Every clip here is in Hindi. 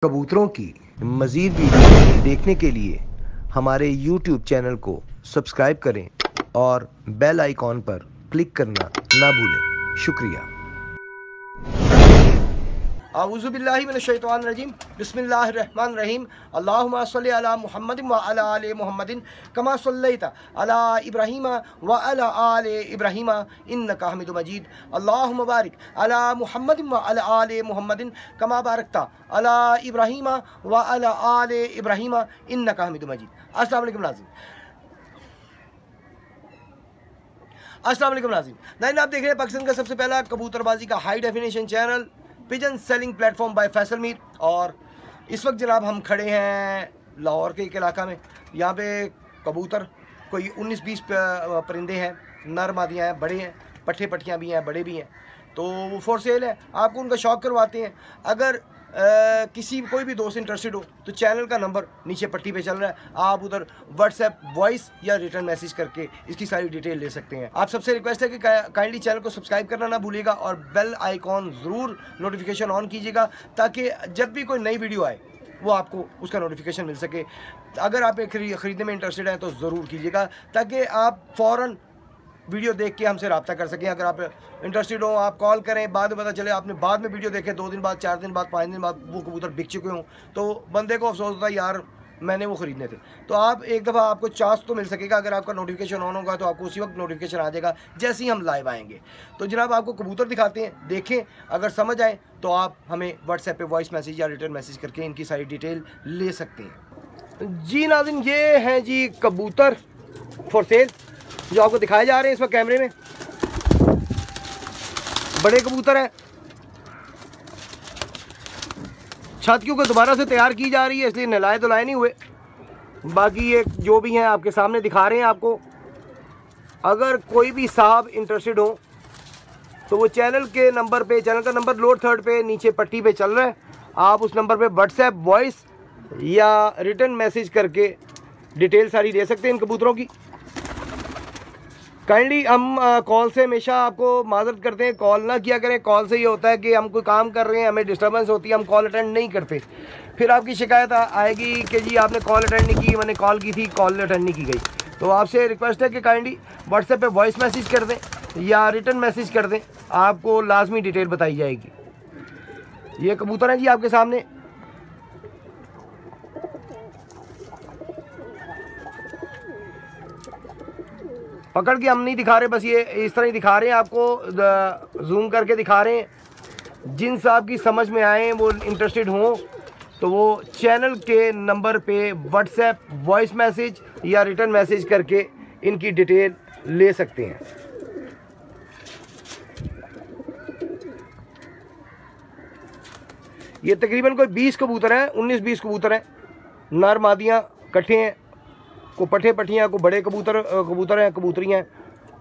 कबूतरों की मज़ीद वीडियो देखने के लिए हमारे YouTube चैनल को सब्सक्राइब करें और बेल आइकॉन पर क्लिक करना ना भूलें। शुक्रिया। आऊज़ु बिल्लाहि मिनश्शैतानिर्रजीम बिस्मिल्लाहिर्रहमानिर्रहीम अल्लाहुम्मा सल्लि अला मुहम्मदिन व अला आलि मुहम्मदिन कमा सल्लैता अला इब्राहीम व अला आलि इब्राहीम इन्नका हमीदुम मजीद अल्लाहुम्मा बारिक अला मुहम्मदिन व अला आलि मुहम्मदिन कमा बारकता अला इब्राहीम व अला आलि इब्राहीम इन्नका हमीदुम मजीद। अस्सलाम वालेकुम नाज़रीन। अस्सलाम वालेकुम नाज़रीन, आप देख रहे हैं पाकिस्तान का सबसे पहला कबूतरबाजी का high definition channel pigeon selling platform bye Faisal Mir. और इस वक्त जनाब हम खड़े हैं लाहौर के एक इलाका में। यहाँ पे कबूतर कोई 19-20 परिंदे हैं, नर मादियाँ हैं, बड़े हैं, पट्ठे पट्टियाँ भी हैं, बड़े भी हैं। तो वो फॉर सेल है, आपको उनका शौक़ करवाते हैं। अगर कोई भी दोस्त इंटरेस्टेड हो तो चैनल का नंबर नीचे पट्टी पे चल रहा है, आप उधर व्हाट्सएप वॉइस या रिटर्न मैसेज करके इसकी सारी डिटेल ले सकते हैं। आप सबसे रिक्वेस्ट है कि काइंडली चैनल को सब्सक्राइब करना ना भूलिएगा और बेल आइकॉन ज़रूर नोटिफिकेशन ऑन कीजिएगा ताकि जब भी कोई नई वीडियो आए वो आपको उसका नोटिफिकेशन मिल सके। अगर आप ख़रीदने में इंटरेस्टेड हैं तो ज़रूर कीजिएगा ताकि आप फ़ौरन वीडियो देख के हमसे रब्ता कर सकें। अगर आप इंटरेस्टेड हो आप कॉल करें, बाद में पता चले आपने बाद में वीडियो देखे 2 दिन बाद, 4 दिन बाद, 5 दिन बाद वो कबूतर बिक चुके हों तो बंदे को अफसोस होता है यार मैंने वो ख़रीदने थे। तो आप एक दफ़ा आपको चांस तो मिल सकेगा, अगर आपका नोटिफिकेशन ऑन होगा तो आपको उसी वक्त नोटिफिकेशन आ जाएगा जैसे ही हम लाइव आएंगे। तो जनाब आपको कबूतर दिखाते हैं, देखें, अगर समझ आए तो आप हमें व्हाट्सएप पे वॉइस मैसेज या रिटर्न मैसेज करके इनकी सारी डिटेल ले सकते हैं। जी नाज़रीन, ये हैं जी कबूतर फॉर सेल जो आपको दिखाए जा रहे हैं इस वक्त कैमरे में। बड़े कबूतर हैं, छत के ऊपर दोबारा से तैयार की जा रही है इसलिए नहलाए धुलाए नहीं हुए। बाकी ये जो भी हैं आपके सामने दिखा रहे हैं आपको। अगर कोई भी साहब इंटरेस्टेड हो तो वो चैनल के नंबर पे, चैनल का नंबर लोड 3 पे नीचे पट्टी पे चल रहा है, आप उस नंबर पे व्हाट्सएप वॉइस या रिटर्न मैसेज करके डिटेल सारी दे सकते हैं इन कबूतरों की। काइंडली हम कॉल से हमेशा आपको माजरत करते हैं, कॉल ना किया करें। कॉल से ये होता है कि हम कोई काम कर रहे हैं, हमें डिस्टर्बेंस होती है, हम कॉल अटेंड नहीं करते, फिर आपकी शिकायत आएगी कि जी आपने कॉल अटेंड नहीं की, मैंने कॉल की थी, कॉल अटेंड नहीं की गई। तो आपसे रिक्वेस्ट है कि काइंडली व्हाट्सएप पे वॉइस मैसेज कर दें या रिटर्न मैसेज कर दें, आपको लाजमी डिटेल बताई जाएगी। ये कबूतर हैं जी आपके सामने। पकड़ के हम नहीं दिखा रहे, बस ये इस तरह ही दिखा रहे हैं आपको, जूम करके दिखा रहे हैं। जिन साहब की समझ में आए वो इंटरेस्टेड हों तो वो चैनल के नंबर पे व्हाट्सएप वॉइस मैसेज या रिटर्न मैसेज करके इनकी डिटेल ले सकते हैं। ये तकरीबन कोई 20 कबूतर हैं, 19-20 कबूतर हैं, नर मादियाँ इकट्ठे हैं, को पट्ठे पट्टियाँ, को बड़े कबूतर हैं, कबूतरियाँ,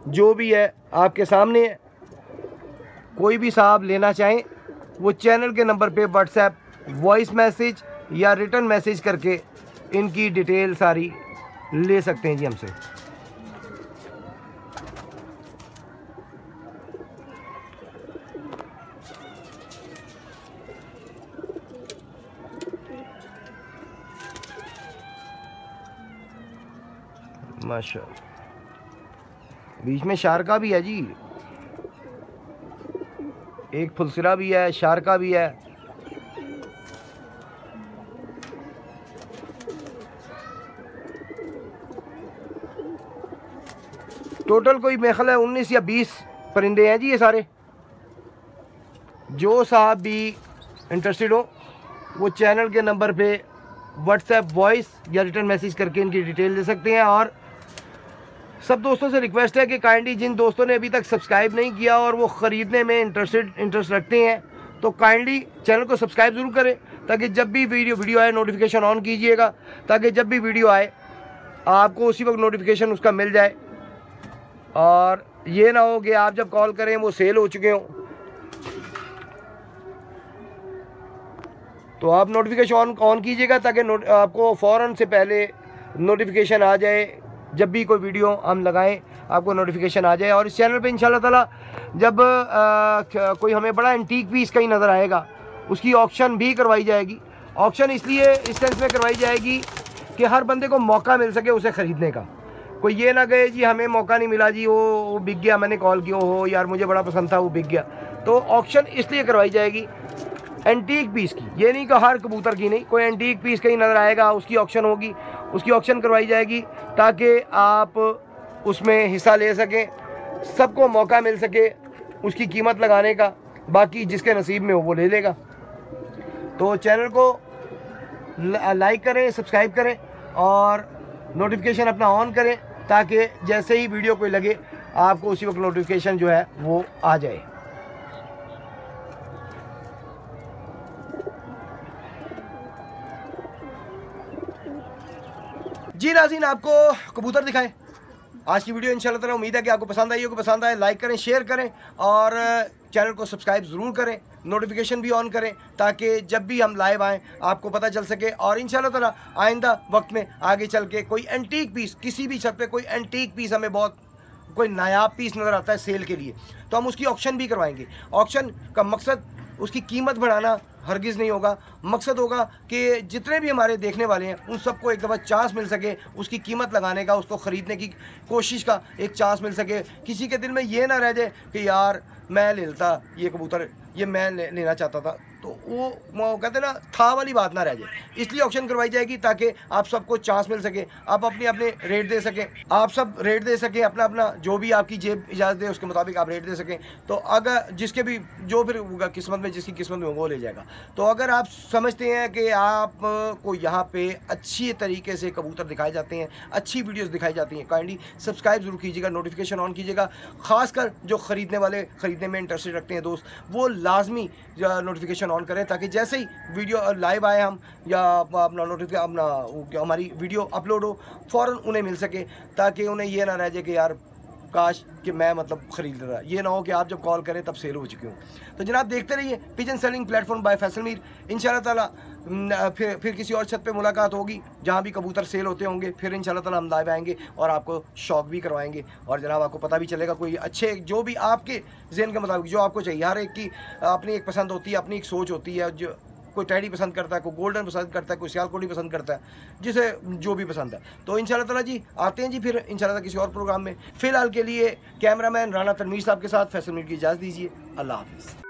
जो भी है आपके सामने है। कोई भी साहब लेना चाहें वो चैनल के नंबर पे व्हाट्सएप वॉइस मैसेज या रिटर्न मैसेज करके इनकी डिटेल सारी ले सकते हैं जी हमसे। माशाअल्लाह, बीच में शारका भी है जी, एक फुलसिरा भी है, शारका भी है। टोटल कोई मेरे ख्याल है 19 या 20 परिंदे हैं जी ये सारे। जो साहब भी इंटरेस्टेड हो वो चैनल के नंबर पे व्हाट्सएप वॉइस या रिटर्न मैसेज करके इनकी डिटेल दे सकते हैं। और सब दोस्तों से रिक्वेस्ट है कि काइंडली जिन दोस्तों ने अभी तक सब्सक्राइब नहीं किया और वो ख़रीदने में इंटरेस्ट रखते हैं तो काइंडली चैनल को सब्सक्राइब ज़रूर करें ताकि जब भी वीडियो आए नोटिफिकेशन ऑन कीजिएगा ताकि जब भी वीडियो आए आपको उसी वक्त नोटिफिकेशन उसका मिल जाए। और ये ना हो कि आप जब कॉल करें वो सेल हो चुके हों। तो आप नोटिफिकेशन ऑन कीजिएगा ताकि आपको फ़ौरन से पहले नोटिफिकेशन आ जाए, जब भी कोई वीडियो हम लगाएं आपको नोटिफिकेशन आ जाए। और इस चैनल पे इंशाल्लाह ताला जब कोई हमें बड़ा एंटीक पीस कहीं नज़र आएगा उसकी ऑक्शन भी करवाई जाएगी ऑक्शन इसलिए इस सेंस में करवाई जाएगी कि हर बंदे को मौका मिल सके उसे ख़रीदने का। कोई ये ना कहे जी हमें मौका नहीं मिला जी, वो बिक गया, मैंने कॉल किया हो यार मुझे बड़ा पसंद था वो बिक गया। तो ऑक्शन इसलिए करवाई जाएगी एंटीक पीस की, ये नहीं कि हर कबूतर की नहीं, कोई एंटीक पीस कहीं नज़र आएगा उसकी ऑक्शन होगी, उसकी ऑक्शन करवाई जाएगी ताकि आप उसमें हिस्सा ले सकें, सबको मौका मिल सके उसकी कीमत लगाने का, बाकी जिसके नसीब में हो वो ले लेगा। तो चैनल को लाइक करें, सब्सक्राइब करें और नोटिफिकेशन अपना ऑन करें ताकि जैसे ही वीडियो कोई लगे आपको उसी वक्त नोटिफिकेशन जो है वो आ जाए। जी नाज़रीन, आपको कबूतर दिखाएं आज की वीडियो। इंशाल्लाह ताला उम्मीद है कि आपको पसंद आई होगी। पसंद आए लाइक करें, शेयर करें और चैनल को सब्सक्राइब ज़रूर करें, नोटिफिकेशन भी ऑन करें ताकि जब भी हम लाइव आएँ आपको पता चल सके। और इंशाल्लाह ताला आइंदा वक्त में आगे चल के कोई एंटीक पीस, किसी भी छत पे कोई एंटीक पीस हमें बहुत कोई नायाब पीस नज़र आता है सेल के लिए, तो हम उसकी ऑक्शन भी करवाएंगे। ऑक्शन का मकसद उसकी कीमत बढ़ाना हरगिज़ नहीं होगा, मकसद होगा कि जितने भी हमारे देखने वाले हैं उन सबको एक दफ़ा चांस मिल सके उसकी कीमत लगाने का, उसको ख़रीदने की कोशिश का एक चांस मिल सके। किसी के दिल में ये ना रह जाए कि यार मैं ले लेता ये कबूतर, ये मैं लेना चाहता था, तो वो कहते ना था वाली बात ना रह जाए। इसलिए ऑक्शन करवाई जाएगी ताकि आप सबको चांस मिल सके, आप अपने अपने रेट दे सकें, आप सब रेट दे सकें, अपना अपना जो भी आपकी जेब इजाज़त दे उसके मुताबिक आप रेट दे सकें। तो अगर जिसके भी जो फिर होगा किस्मत में, जिसकी किस्मत में वो ले जाएगा। तो अगर आप समझते हैं कि आप को यहाँ पे अच्छी तरीके से कबूतर दिखाए जाते हैं, अच्छी वीडियोस दिखाई जाती हैं, काइंडली सब्सक्राइब ज़रूर कीजिएगा, नोटिफिकेशन ऑन कीजिएगा। ख़ासकर जो ख़रीदने वाले, ख़रीदने में इंटरेस्टेड रखते हैं दोस्त, वो लाजमी नोटिफिकेशन ऑन करें ताकि जैसे ही वीडियो लाइव आए हम या अपना नोटिफिकेशन अपना हमारी वीडियो अपलोड हो फ़ौरन उन्हें मिल सके, ताकि उन्हें ये ना रह जाए कि यार काश कि मैं मतलब ख़रीद रहा, ये ना हो कि आप जब कॉल करें तब सेल हो चुकी हूँ। तो जनाब देखते रहिए pigeon selling platform bye Faisal Mir. इंशाल्लाह ताला फिर किसी और छत पे मुलाकात होगी जहाँ भी कबूतर सेल होते होंगे, फिर इंशाल्लाह ताला हम लाइव आएंगे और आपको शौक भी करवाएंगे। और जनाब आपको पता भी चलेगा कोई अच्छे जो भी आपके ज़हन के मुताबिक जो आपको चाहिए, हर एक की अपनी एक पसंद होती है, अपनी एक सोच होती है। जो कोई टैडी पसंद करता है, कोई गोल्डन पसंद करता है, कोई सियालकोटी पसंद करता है, जिसे जो भी पसंद है। तो इंशाल्लाह ताला जी आते हैं जी फिर इंशाल्लाह किसी और प्रोग्राम में। फ़िलहाल के लिए कैमरामैन राना तनवीर साहब के साथ फैसल मीर की इजाज़त दीजिए। अल्लाह हाफ़िज़।